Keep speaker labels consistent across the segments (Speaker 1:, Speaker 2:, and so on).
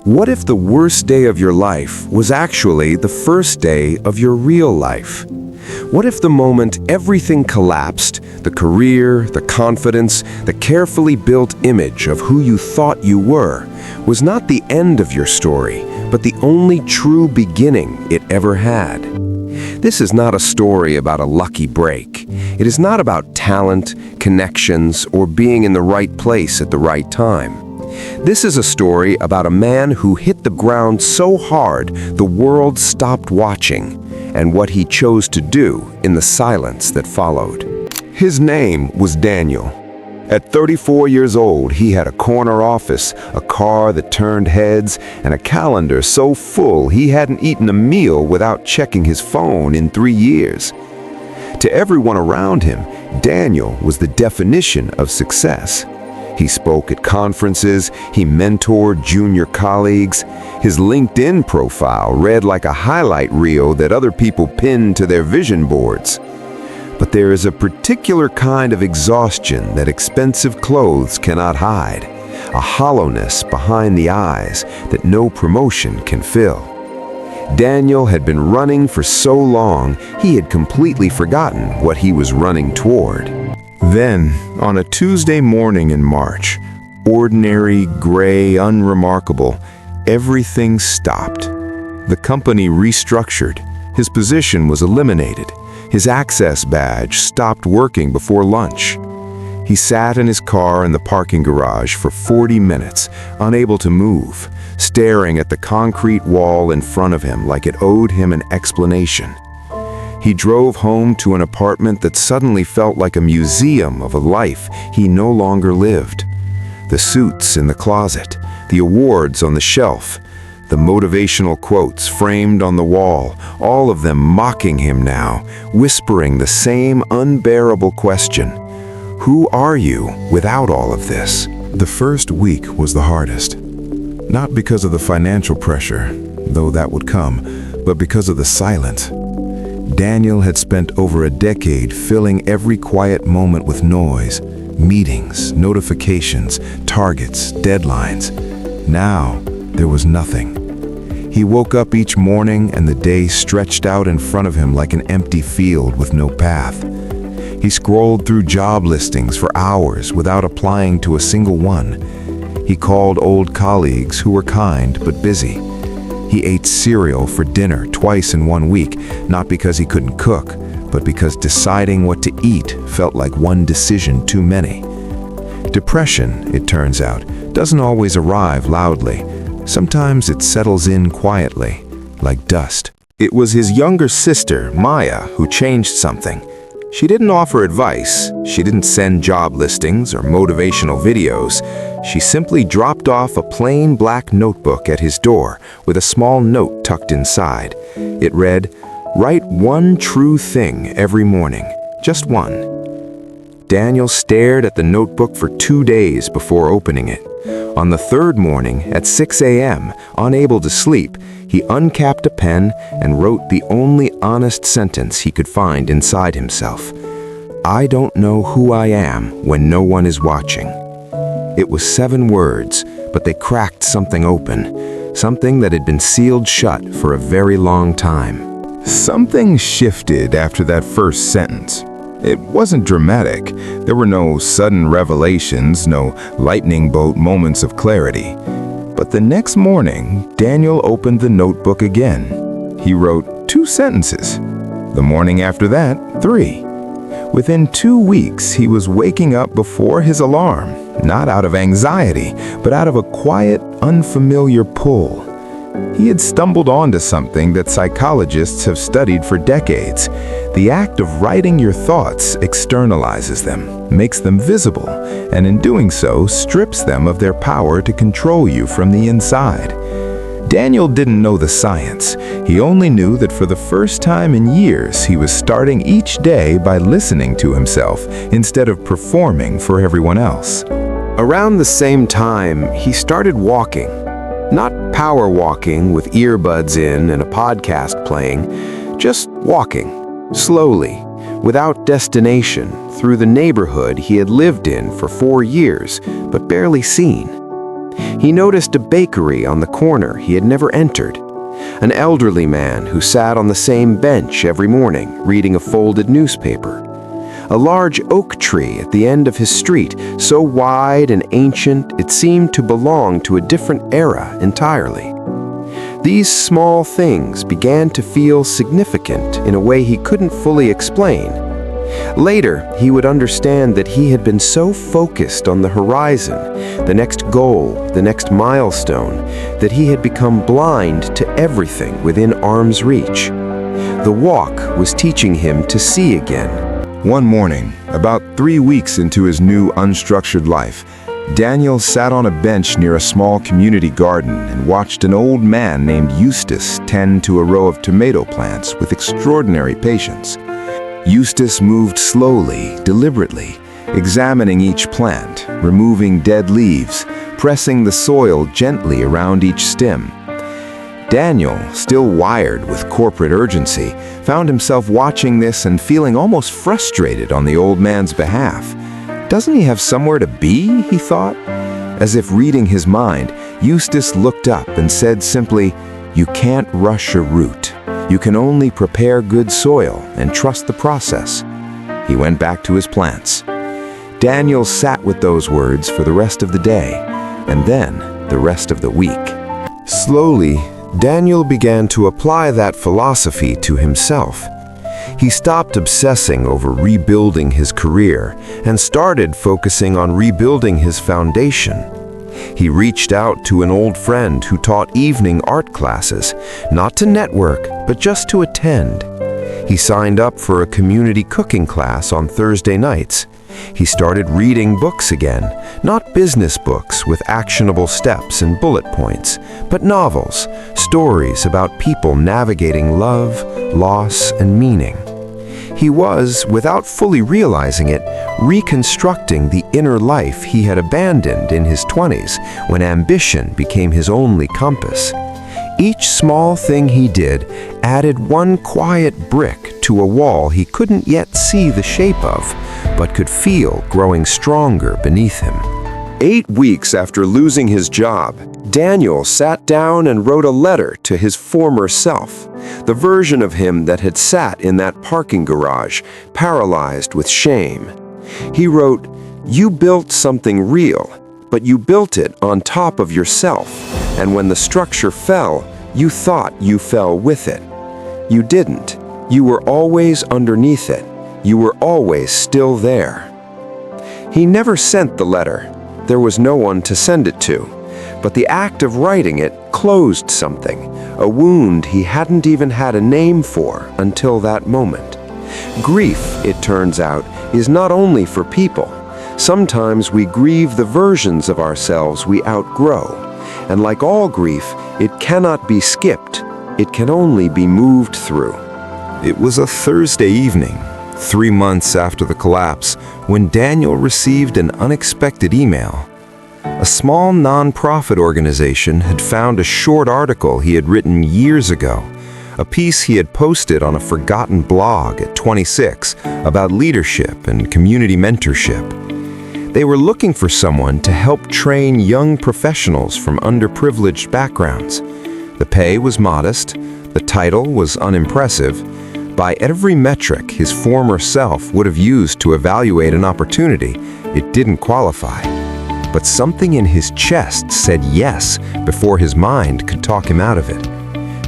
Speaker 1: What if the worst day of your life was actually the first day of your real life? What if the moment everything collapsed, the career, the confidence, the carefully built image of who you thought you were, was not the end of your story, but the only true beginning it ever had? This is not a story about a lucky break. It is not about talent, connections, or being in the right place at the right time. This is a story about a man who hit the ground so hard the world stopped watching, and what he chose to do in the silence that followed. His name was Daniel. At 34 years old, he had a corner office, a car that turned heads, and a calendar so full he hadn't eaten a meal without checking his phone in 3 years. To everyone around him, Daniel was the definition of success. He spoke at conferences, he mentored junior colleagues. His LinkedIn profile read like a highlight reel that other people pinned to their vision boards. But there is a particular kind of exhaustion that expensive clothes cannot hide, a hollowness behind the eyes that no promotion can fill. Daniel had been running for so long, he had completely forgotten what he was running toward. Then, on a Tuesday morning in March, ordinary, gray, unremarkable, everything stopped. The company restructured. His position was eliminated. His access badge stopped working before lunch. He sat in his car in the parking garage for 40 minutes, unable to move, staring at the concrete wall in front of him like it owed him an explanation. He drove home to an apartment that suddenly felt like a museum of a life he no longer lived. The suits in the closet, the awards on the shelf, the motivational quotes framed on the wall, all of them mocking him now, whispering the same unbearable question: who are you without all of this? The first week was the hardest. Not because of the financial pressure, though that would come, but because of the silence. Daniel had spent over a decade filling every quiet moment with noise, meetings, notifications, targets, deadlines. Now, there was nothing. He woke up each morning and the day stretched out in front of him like an empty field with no path. He scrolled through job listings for hours without applying to a single one. He called old colleagues who were kind but busy. He ate cereal for dinner twice in 1 week, not because he couldn't cook, but because deciding what to eat felt like one decision too many. Depression, it turns out, doesn't always arrive loudly. Sometimes it settles in quietly, like dust. It was his younger sister, Maya, who changed something. She didn't offer advice, she didn't send job listings or motivational videos. She simply dropped off a plain black notebook at his door with a small note tucked inside. It read, "Write one true thing every morning, just one." Daniel stared at the notebook for 2 days before opening it. On the third morning, at 6 a.m., unable to sleep, he uncapped a pen and wrote the only honest sentence he could find inside himself. "I don't know who I am when no one is watching." It was 7 words, but they cracked something open, something that had been sealed shut for a very long time. Something shifted after that first sentence. It wasn't dramatic. There were no sudden revelations, no lightning bolt moments of clarity. But the next morning, Daniel opened the notebook again. He wrote 2 sentences. The morning after that, 3. Within 2 weeks, he was waking up before his alarm, not out of anxiety, but out of a quiet, unfamiliar pull. He had stumbled onto something that psychologists have studied for decades. The act of writing your thoughts externalizes them, makes them visible, and in doing so, strips them of their power to control you from the inside. Daniel didn't know the science. He only knew that for the first time in years, he was starting each day by listening to himself instead of performing for everyone else. Around the same time, he started walking. Not power walking with earbuds in and a podcast playing, just walking, slowly, without destination, through the neighborhood he had lived in for 4 years, but barely seen. He noticed a bakery on the corner he had never entered, an elderly man who sat on the same bench every morning reading a folded newspaper, a large oak tree at the end of his street, so wide and ancient it seemed to belong to a different era entirely. These small things began to feel significant in a way he couldn't fully explain. Later, he would understand that he had been so focused on the horizon, the next goal, the next milestone, that he had become blind to everything within arm's reach. The walk was teaching him to see again.
Speaker 2: One morning, about 3 weeks into his new unstructured life, Daniel sat on a bench near a small community garden and watched an old man named Eustace tend to a row of tomato plants with extraordinary patience. Eustace moved slowly, deliberately, examining each plant, removing dead leaves, pressing the soil gently around each stem. Daniel, still wired with corporate urgency, found himself watching this and feeling almost frustrated on the old man's behalf. Doesn't he have somewhere to be, he thought? As if reading his mind, Eustace looked up and said simply, "You can't rush a root. You can only prepare good soil and trust the process." He went back to his plants. Daniel sat with those words for the rest of the day, and then the rest of the week. Slowly, Daniel began to apply that philosophy to himself. He stopped obsessing over rebuilding his career and started focusing on rebuilding his foundation. He reached out to an old friend who taught evening art classes, not to network, but just to attend. He signed up for a community cooking class on Thursday nights. He started reading books again, not business books with actionable steps and bullet points, but novels, stories about people navigating love, loss, and meaning. He was, without fully realizing it, reconstructing the inner life he had abandoned in his 20s when ambition became his only compass. Each small thing he did added one quiet brick to a wall he couldn't yet see the shape of, but could feel growing stronger beneath him. 8 weeks after losing his job, Daniel sat down and wrote a letter to his former self, the version of him that had sat in that parking garage, paralyzed with shame. He wrote, "You built something real, but you built it on top of yourself, and when the structure fell, you thought you fell with it. You didn't. You were always underneath it. You were always still there." He never sent the letter. There was no one to send it to. But the act of writing it closed something, a wound he hadn't even had a name for until that moment. Grief, it turns out, is not only for people. Sometimes we grieve the versions of ourselves we outgrow. And like all grief, it cannot be skipped. It can only be moved through. It was a Thursday evening, 3 months after the collapse, when Daniel received an unexpected email. A small nonprofit organization had found a short article he had written years ago, a piece he had posted on a forgotten blog at 26 about leadership and community mentorship. They were looking for someone to help train young professionals from underprivileged backgrounds. The pay was modest, the title was unimpressive. By every metric his former self would have used to evaluate an opportunity, it didn't qualify. But something in his chest said yes before his mind could talk him out of it.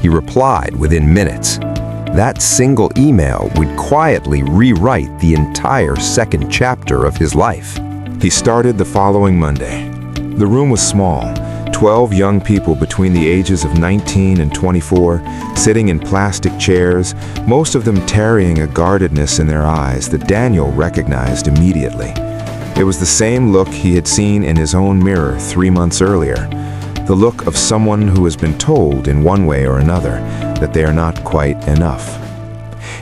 Speaker 2: He replied within minutes. That single email would quietly rewrite the entire second chapter of his life. He started the following Monday. The room was small, 12 young people between the ages of 19 and 24, sitting in plastic chairs, most of them tarrying a guardedness in their eyes that Daniel recognized immediately. It was the same look he had seen in his own mirror 3 months earlier, the look of someone who has been told in one way or another that they are not quite enough.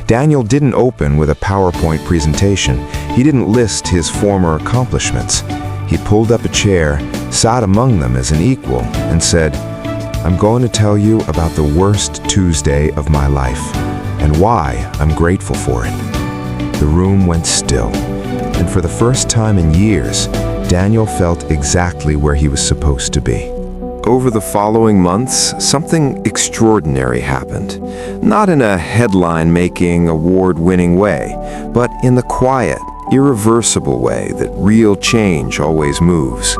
Speaker 2: Daniel didn't open with a PowerPoint presentation. He didn't list his former accomplishments. He pulled up a chair, sat among them as an equal, and said, "I'm going to tell you about the worst Tuesday of my life and why I'm grateful for it." The room went still, and for the first time in years, Daniel felt exactly where he was supposed to be.
Speaker 1: Over the following months, something extraordinary happened. Not in a headline-making, award-winning way, but in the quiet, irreversible way that real change always moves.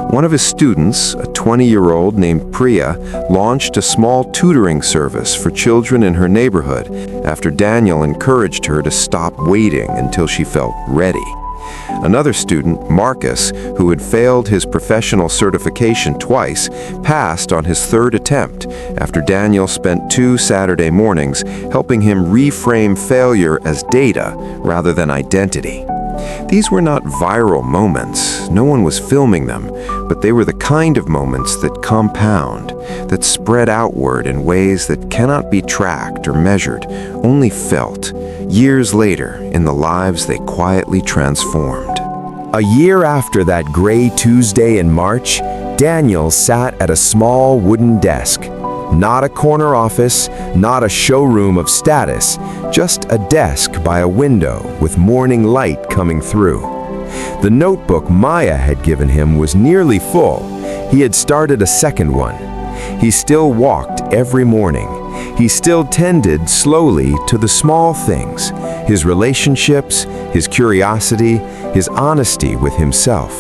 Speaker 1: One of his students, a 20-year-old named Priya, launched a small tutoring service for children in her neighborhood after Daniel encouraged her to stop waiting until she felt ready. Another student, Marcus, who had failed his professional certification twice, passed on his third attempt after Daniel spent 2 Saturday mornings helping him reframe failure as data rather than identity. These were not viral moments, no one was filming them, but they were the kind of moments that compound, that spread outward in ways that cannot be tracked or measured, only felt, years later in the lives they quietly transformed.
Speaker 3: A year after that gray Tuesday in March, Daniel sat at a small wooden desk. Not a corner office, not a showroom of status, just a desk by a window with morning light coming through. The notebook Maya had given him was nearly full. He had started a second one. He still walked every morning. He still tended slowly to the small things, his relationships, his curiosity, his honesty with himself.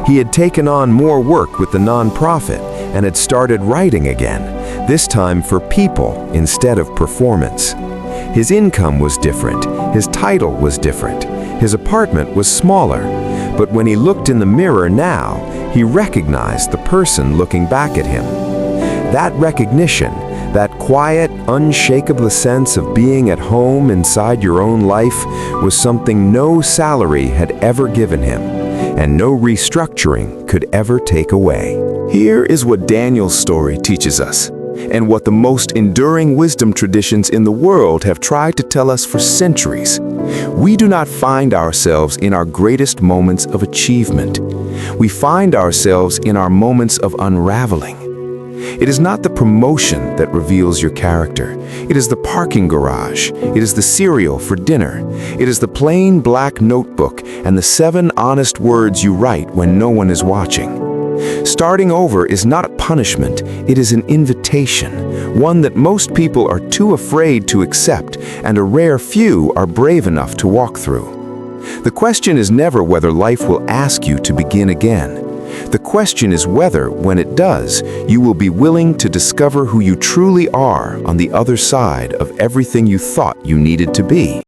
Speaker 3: He had taken on more work with the nonprofit and had started writing again, this time for people instead of performance. His income was different, his title was different, his apartment was smaller, but when he looked in the mirror now, he recognized the person looking back at him. That recognition, that quiet, unshakable sense of being at home inside your own life was something no salary had ever given him, and no restructuring could ever take away.
Speaker 2: Here is what Daniel's story teaches us, and what the most enduring wisdom traditions in the world have tried to tell us for centuries. We do not find ourselves in our greatest moments of achievement. We find ourselves in our moments of unraveling. It is not the promotion that reveals your character. It is the parking garage. It is the cereal for dinner. It is the plain black notebook and the 7 honest words you write when no one is watching. Starting over is not a punishment, it is an invitation, one that most people are too afraid to accept, and a rare few are brave enough to walk through. The question is never whether life will ask you to begin again. The question is whether, when it does, you will be willing to discover who you truly are on the other side of everything you thought you needed to be.